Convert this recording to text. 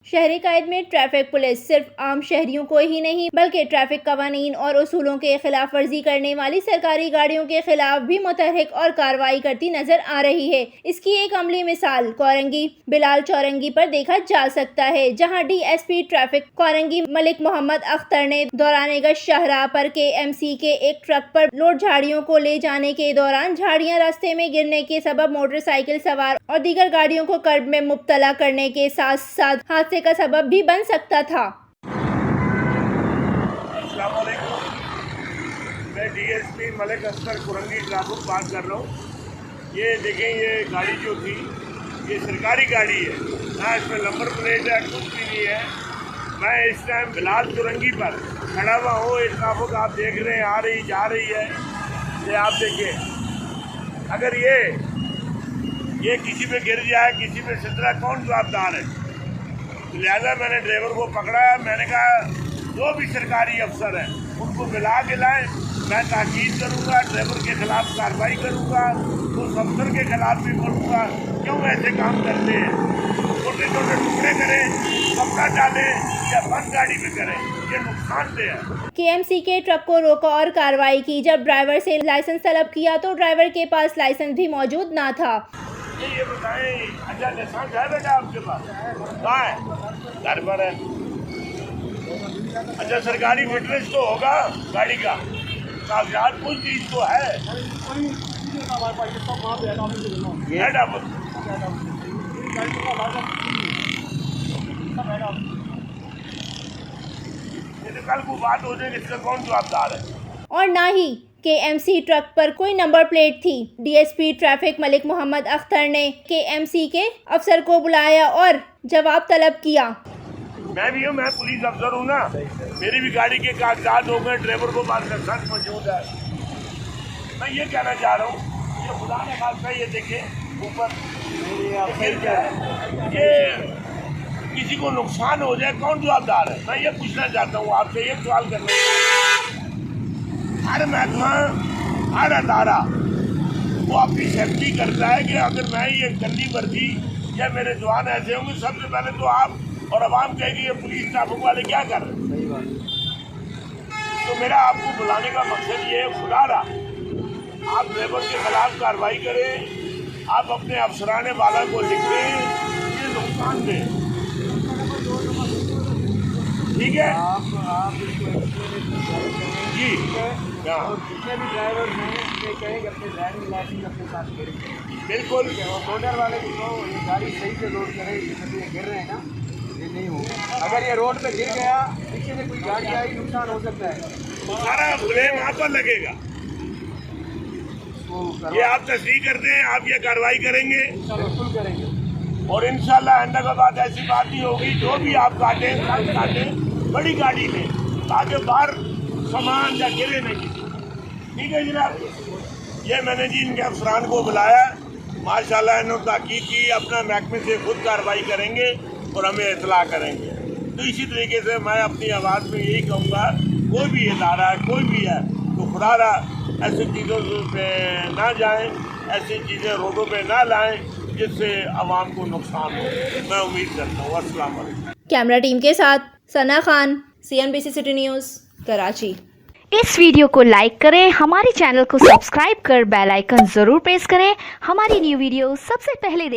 शहरी कायद में traffic police सिर्फ आम शहरियों को ही नहीं बल्कि ट्रैफिक कवानीन और उसूलों के खिलाफ वर्जी करने वाली सरकारी गाड़ियों के खिलाफ भी मुतहरिक और कार्रवाई करती नजर आ रही है। इसकी एक अमली मिसाल कोरंगी बिलाल चौरंगी पर देखा जा सकता है, जहां DSP ट्रैफिक कोरंगी मलिक मोहम्मद अख्तर ने दौरान गश्त शाहराह पर KMC के एक ट्रक पर लोड झाड़ियों को ले जाने के दौरान झाड़ियां रास्ते में गिरने के सबब मोटरसाइकिल सवार और दीगर गाड़ियों को कर्ब में मुब्तला करने के साथ साथ हादसे का सबब भी बन सकता था। मैं DSP मलिक अख्तर कोरंगी ट्रैफिक बात कर रहा हूँ। ये देखें, ये गाड़ी जो थी ये सरकारी गाड़ी है ना, इसमें नंबर प्लेट है, कुछ भी नहीं है। मैं इस टाइम बिलाल कोरंगी पर खड़ा हुआ हूँ। ये ट्रैफिक आप देख रहे हैं, आ रही जा रही है। ये आप देखिए, अगर ये किसी पे गिर जाए, किसी पे सिलसिला, कौन जवाबदार है? लिहाजा मैंने ड्राइवर को पकड़ा। मैंने कहा जो भी सरकारी अफसर हैं उनको मिला के लाएं। मैं ताकीद करूँगा, ड्राइवर के खिलाफ कार्रवाई करूँगा, उस अफसर के खिलाफ भी बोलूँगा क्यों ऐसे काम करते हैं। छोटे छोटे टुकड़े करें, कपड़ा डालें या बंद गाड़ी में करें, ये नुकसानदेह है। KMC के ट्रक को रोका और कार्रवाई की। जब ड्राइवर से लाइसेंस तलब किया तो ड्राइवर के पास लाइसेंस भी मौजूद ना था। ये बताएं, अच्छा लाइसेंस है बेटा आपके पास? कहाँ है? घर पर है। अच्छा, सरकारी फिटनेस तो होगा गाड़ी का, कागजात कुछ चीज तो है। कल को बात हो जाएगी, इसका कौन जवाबदार है? और ना ही KMC ट्रक पर कोई नंबर प्लेट थी। DSP ट्रैफिक मलिक मोहम्मद अख्तर ने KMC के अफसर को बुलाया और जवाब तलब किया। मैं भी हूँ, मैं पुलिस अफसर हूँ ना, मेरी भी गाड़ी के कागजात हो गए, ड्राइवर को पास लाइसेंस मौजूद है। मैं ये कहना चाह रहा हूँ, ये खुदा ने खासा, ये देखे ऊपर गिर जाए, ये किसी को नुकसान हो जाए, कौन जवाबदार है? मैं ये पूछना चाहता हूँ आपसे, ये सवाल करना चाहता हूँ। हर महकमा, हर अदारा वो अपनी सेफ्टी करता है कि अगर मैं ये गंदी वर्दी या मेरे जवान ऐसे होंगे, सबसे पहले तो आप और आवाम कहेगी ये पुलिस ट्रैफिक वाले क्या कर रहे हैं। तो मेरा आपको बुलाने का मकसद ये है, खुदा रहा आप ड्राइवर के खिलाफ कार्रवाई करें, आप अपने अफसराने वाला को लिखें, ये नुकसानदेह, ठीक है जी। और जितने भी ड्राइवर हैं ये कहेंगे अपने ड्राइविंग लाइसेंस अपने साथ करें। बिल्कुल, और मोटर वाले को कहो ये गाड़ी सही से लोड करे, जैसे ये गिर रहे हैं ना, ये नहीं होगा। अगर ये रोड पे गिर गया, पीछे से कोई गाड़ी आई, नुकसान हो सकता है, तो सारा ब्लेम आप पर लगेगा। ये आप तस्दीक करते हैं, आप ये कार्रवाई करेंगे, बिल्कुल करेंगे। और इंशाल्लाह आइंदा के बाद ऐसी बात नहीं होगी। जो भी आप काटें बड़ी गाड़ी में, ताकि बाहर सामान या गिरे नहीं। ठीक है जनाब, ये मैंने जी इनके अफसरान को बुलाया, माशाल्लाह इन्होंने ताकीद की, अपना महकमे से खुद कार्रवाई करेंगे और हमें इतला करेंगे। तो इसी तरीके से मैं अपनी आवाज़ में यही कहूँगा, कोई भी इदारा है, कोई भी है, तो खुदा रहा ऐसी चीज़ों पे ना जाएं, ऐसी चीज़ें रोडों पे ना लाएं जिससे आवाम को नुकसान हो। मैं उम्मीद करता हूँ। अस्सलाम वालेकुम। कैमरा टीम के साथ Sana Khan, CNBC city news, Karachi. इस वीडियो को लाइक करें, हमारे चैनल को सब्सक्राइब कर बेल आइकन जरूर प्रेस करें, हमारी न्यू वीडियो सबसे पहले देखें।